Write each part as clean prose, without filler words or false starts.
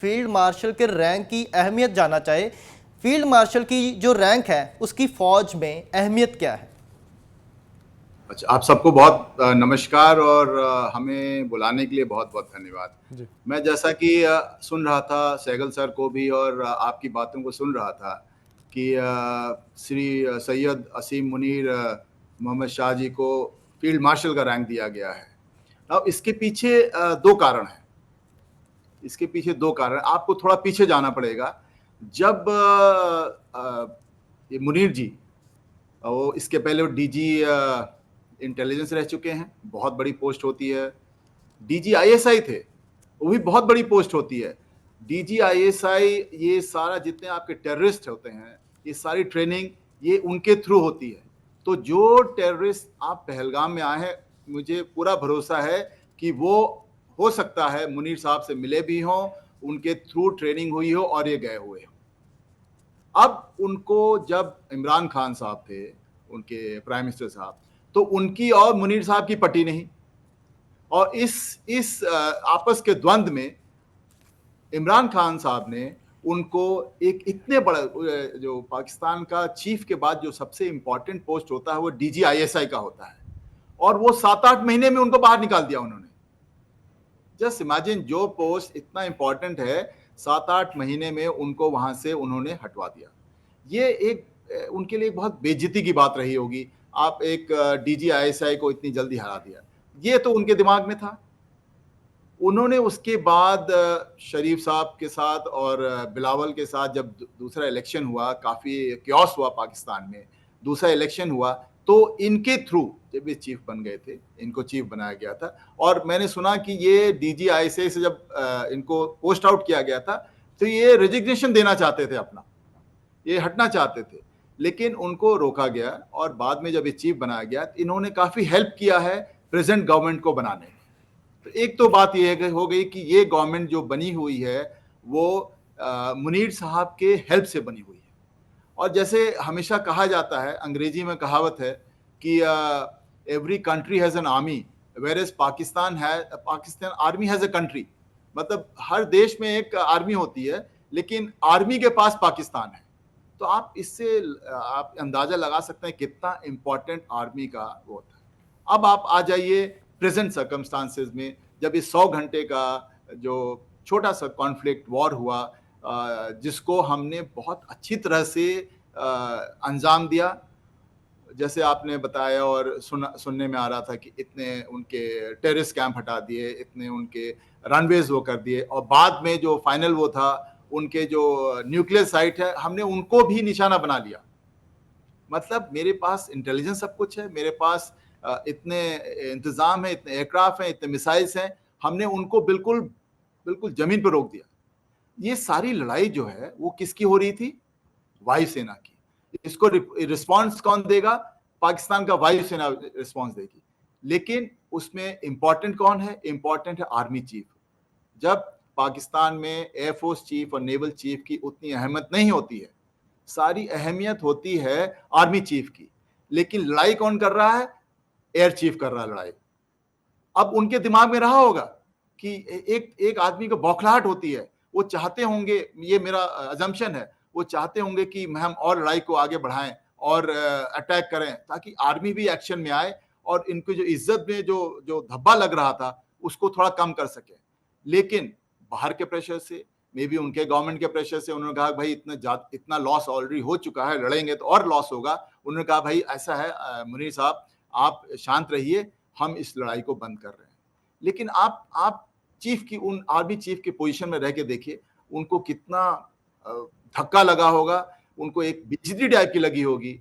Field marshal के rank की अहमियत जानना चाहे। फील्ड मार्शल की जो रैंक है उसकी फौज में अहमियत क्या है? अच्छा, आप सबको बहुत नमस्कार और हमें बुलाने के लिए बहुत बहुत धन्यवाद। मैं जैसा कि सुन रहा था सहगल सर को भी और आपकी बातों को सुन रहा था कि श्री सैयद असीम मुनीर मोहम्मद शाह जी को फील्ड मार्शल का रैंक दिया गया है। अब इसके पीछे दो कारण हैं। इसके पीछे दो कारण, आपको थोड़ा पीछे जाना पड़ेगा। जब ये मुनीर जी, वो इसके पहले वो डीजी इंटेलिजेंस रह चुके हैं, बहुत बड़ी पोस्ट होती है। डीजी आईएसआई थे, वो भी बहुत बड़ी पोस्ट होती है। डीजी आईएसआई, ये सारा जितने आपके टेररिस्ट होते हैं, ये सारी ट्रेनिंग ये उनके थ्रू होती है। तो जो टेररिस्ट आप पहलगाम में आए हैं, मुझे पूरा भरोसा है कि वो हो सकता है मुनीर साहब से मिले भी हों, उनके थ्रू ट्रेनिंग हुई हो और ये गए हुए हों। अब उनको, जब इमरान खान साहब थे उनके प्राइम मिनिस्टर साहब, तो उनकी और मुनीर साहब की पटी नहीं, और इस आपस के द्वंद में इमरान खान साहब ने उनको एक इतने बड़ा, जो पाकिस्तान का चीफ के बाद जो सबसे इंपॉर्टेंट पोस्ट होता है वो डीजी आईएसआई का होता है, और वो 7-8 महीने में उनको बाहर निकाल दिया उन्होंने। जस्ट इमेजिन, जो पोस्ट इतना इंपॉर्टेंट है 7-8 महीने में उनको वहां से उन्होंने हटवा दिया। ये एक उनके लिए बहुत बेइज्जती की बात रही होगी। आप एक डीजी आईएसआई को इतनी जल्दी हरा दिया, ये तो उनके दिमाग में था। उन्होंने उसके बाद शरीफ साहब के साथ और बिलावल के साथ जब दूसरा इलेक्शन हुआ, काफी क्योस हुआ पाकिस्तान में, दूसरा इलेक्शन हुआ, तो इनके थ्रू जब ये चीफ बन गए थे, इनको चीफ बनाया गया था। और मैंने सुना कि ये डीजी आईएसआई से जब इनको पोस्ट आउट किया गया था, तो ये रेजिग्नेशन देना चाहते थे अपना, ये हटना चाहते थे, लेकिन उनको रोका गया। और बाद में जब ये चीफ बनाया गया, तो इन्होंने काफी हेल्प किया है प्रेजेंट गवर्नमेंट को बनाने में। तो एक तो बात यह हो गई कि ये गवर्नमेंट जो बनी हुई है वो मुनीर साहब के हेल्प से बनी हुई है। और जैसे हमेशा कहा जाता है, अंग्रेजी में कहावत है कि every country has an army, whereas Pakistan army has a country. मतलब हर देश में एक आर्मी होती है, लेकिन आर्मी के पास पाकिस्तान है। तो आप इससे आप अंदाजा लगा सकते हैं कितना इंपॉर्टेंट आर्मी का वो था। अब आप आ जाइए प्रेजेंट सर्कमस्टांसेस में, जब इस 100 घंटे का जो छोटा सा कॉन्फ्लिक्ट वॉर हुआ, जिसको हमने बहुत अच्छी तरह से अंजाम दिया। जैसे आपने बताया और सुनने में आ रहा था कि इतने उनके टेररिस्ट कैंप हटा दिए, इतने उनके रनवेज वो कर दिए, और बाद में जो फाइनल वो था, उनके जो न्यूक्लियर साइट है, हमने उनको भी निशाना बना लिया। मतलब मेरे पास इंटेलिजेंस सब कुछ है, मेरे पास इतने इंतजाम है, इतने एयरक्राफ्ट हैं, इतने मिसाइल्स हैं, हमने उनको बिल्कुल बिल्कुल जमीन पर रोक दिया। ये सारी लड़ाई जो है वो किसकी हो रही थी? वायुसेना की। इसको रिस्पॉन्स कौन देगा? पाकिस्तान का वायुसेना रिस्पॉन्स देगी। लेकिन उसमें इंपॉर्टेंट कौन है? इंपॉर्टेंट है आर्मी चीफ। जब पाकिस्तान में एयरफोर्स चीफ और नेवल चीफ की उतनी अहमियत नहीं होती है, सारी अहमियत होती है आर्मी चीफ की। लेकिन लड़ाई कौन कर रहा है? एयर चीफ कर रहा है लड़ाई। अब उनके दिमाग में रहा होगा कि एक एक आदमी को बौखलाहट होती है, वो चाहते होंगे, ये मेरा अजम्पशन है, वो चाहते होंगे कि हम और लड़ाई को आगे बढ़ाएं और अटैक करें, ताकि आर्मी भी एक्शन में आए और इनको जो इज्जत में जो जो धब्बा लग रहा था उसको थोड़ा कम कर सके। लेकिन बाहर के प्रेशर से, मे बी उनके गवर्नमेंट के प्रेशर से, उन्होंने कहा भाई इतना लॉस ऑलरेडी हो चुका है, लड़ेंगे तो और लॉस होगा। उन्होंने कहा भाई ऐसा है मुनीर साहब, आप शांत रहिए, हम इस लड़ाई को बंद कर रहे हैं। लेकिन आप चीफ की, उन आर्मी चीफ की पोजीशन में रह के देखिए, उनको कितना धक्का लगा होगा, उनको एक बेइज्जती टाइप की लगी होगी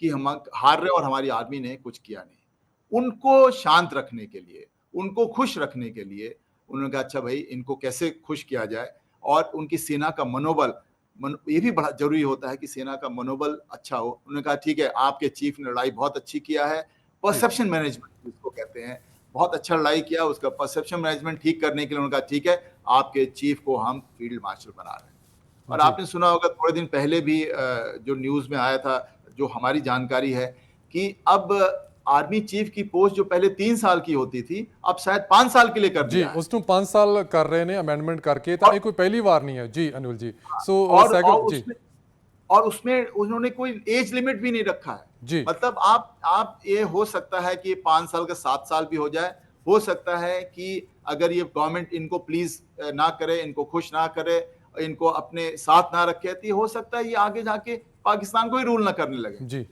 कि हम हार रहे और हमारी आर्मी ने कुछ किया नहीं। उनको शांत रखने के लिए, उनको खुश रखने के लिए उन्होंने कहा अच्छा भाई इनको कैसे खुश किया जाए, और उनकी सेना का मनोबल, ये भी बड़ा जरूरी होता है कि सेना का मनोबल अच्छा हो। उन्होंने कहा ठीक है, आपके चीफ ने लड़ाई बहुत अच्छी किया है, परसेप्शन मैनेजमेंट जिसको कहते हैं, बहुत अच्छा लड़ाई किया, उसका परसेप्शन मैनेजमेंट ठीक करने के लिए उन्होंने कहा ठीक है, आपके चीफ को हम फील्ड मार्शल बना रहे हैं। और आपने सुना होगा थोड़े दिन पहले भी जो न्यूज में आया था, जो हमारी जानकारी है कि अब आर्मी चीफ की पोस्ट जो पहले 3 साल की होती थी अब शायद 5 साल के लिए कर ਜੀ दिया है। ਉਸ ਨੂੰ 5 ਸਾਲ ਕਰ ਰਹੇ ਨੇ ਅਮੈਂਡਮੈਂਟ ਕਰਕੇ ਤਾਂ ਇਹ ਕੋਈ ਪਹਿਲੀ ਵਾਰ ਨਹੀਂ ਹੈ ਜੀ ਅਨਿਲ ਜੀ ਸੋ और ਸੈਕੰਡ ਜੀ उसमें उन्होंने कोई एज लिमिट भी नहीं रखा है। जी मतलब आप ये हो सकता है कि 5 साल का 7 साल भी हो जाए, हो सकता है कि अगर ये गवर्नमेंट इनको प्लीज ना करे, इनको खुश ना करे, इनको अपने साथ ना रखे, तो ये हो सकता है ये आगे जाके पाकिस्तान को ही रूल ना करने लगे। जी